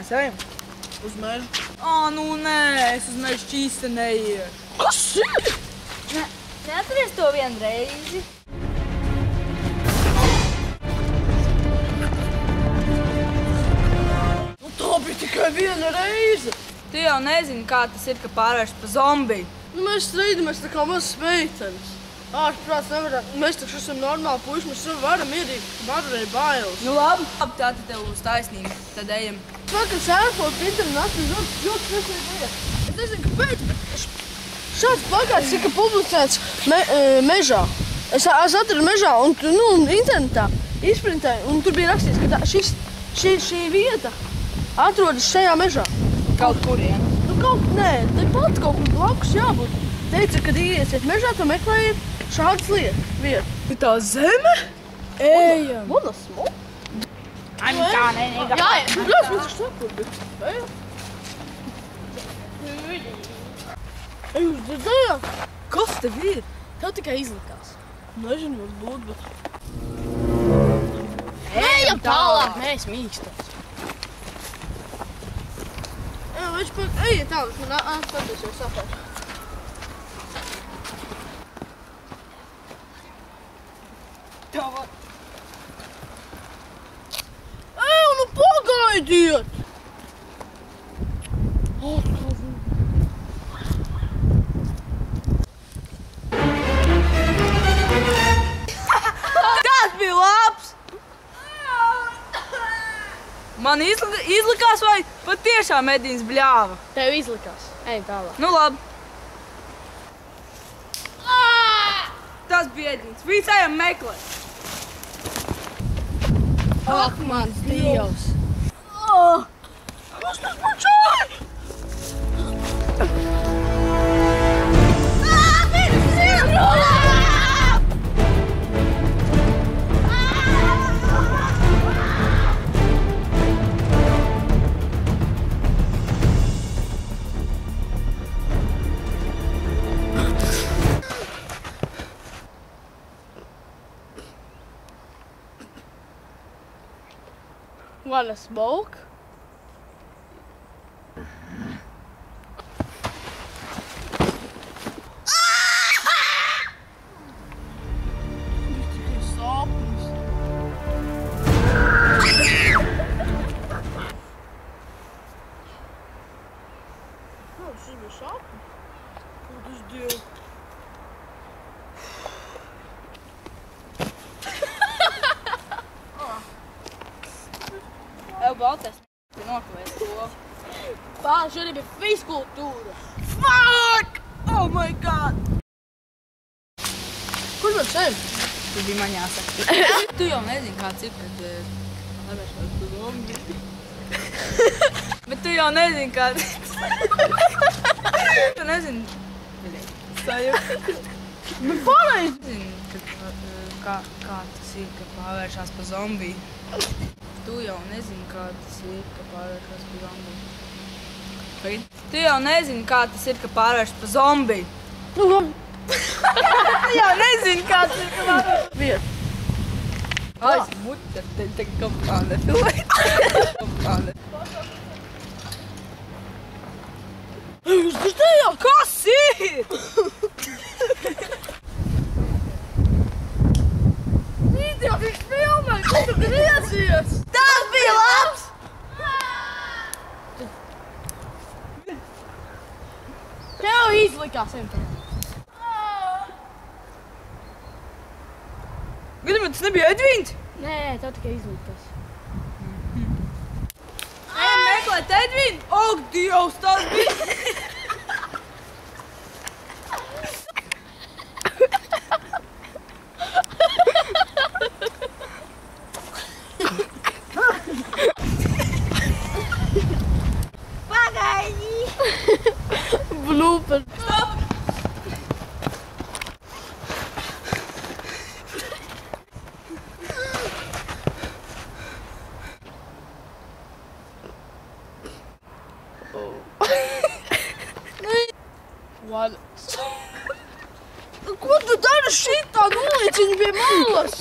mēs ejam? Uz mežu. Nu nē, es uz mežu šķīsti neiešu. Kas ir? Neatceries to vienu reizi? Tā bija tikai viena reize. Tu jau nezini, kā tas ir, ka pārvērš pa zombiju. Mēs strīdamies tā kā mazas meitenes. Ārprāts nevaram. Mēs taču esam normāli puiši, mēs varam ierīt, man arī bailes. Labi, tātad tev uz taisnību, tad ejam. Vakar sērfot pintam nakti ļoti smieklīga lieta. Es nezinu, kāpēc, bet šāds plakāts tika publicēts mežā. Es atradu mežā un internetā izprintēju, un tur bija rakstīts, ka šī vieta atrodas šajā mežā. Kaut kurien? Nē, tepat kaut kur blakus jābūt. Teica, kad iesiet mežā, tu meklēji šādas vietas. Tā zeme? Ejam. Mana smuka. Ai, tā nenīga. Jā, mēs taču sakur, bet ejam. Ej, jūs dzirdējāt? Kas tev ir? Tev tikai izlikās. Nezinu, varbūt, bet... Ejam tālāk, mēs mīkstos. Ejiet tālāk, man atstaties jau sapēt. Nu pagaidiet! Tas bija labs! Man izlikās, vai patiešām Edīns bļāva? Tev izlikās. Ejam tālāk. Nu labi. Tas bija Edīns. Viņš ejam meklēt. Ak, mans Dievs! Kas tas mačāja? Wanna smoke? Baltais nokavēs to. Šodien bija fizkultūra. Fuck! Oh my god! Kur mēs ejam? Tas bija man jāsaka. Tu jau nezini, kāds ir, kad pārvēršās pa zombiju. Bet tu jau nezini, kāds ir. Tu nezini. Sajūta. Bet pareizi! Nezini, kā tas ir, kad pārvēršās pa zombiju. Tu jau nezini, kā tas ir, ka pārvēršas pa zombiju. Tu jau nezini, kā tas ir, ka pārvēršas pa zombiju. Nu, labi. Tu jau nezini, kā tas ir, ka pārvēršas pa Vieta. Ai, muķa, te kaut kā nefilēt. Jūs dzirdējāt? Kas ir? Video, viņš filmē, kur tu griezies? Tas bija labs! Tev izlikās. Ejam tālāk. Gadījumā tas nebija Edvīns? Nē, tev tikai izlikās. Ejam meklēt Edvīnu? Ak, Dievs, tas bija! Blooper. Stop! Ko tu dari šitā? Noliec viņu pie malas!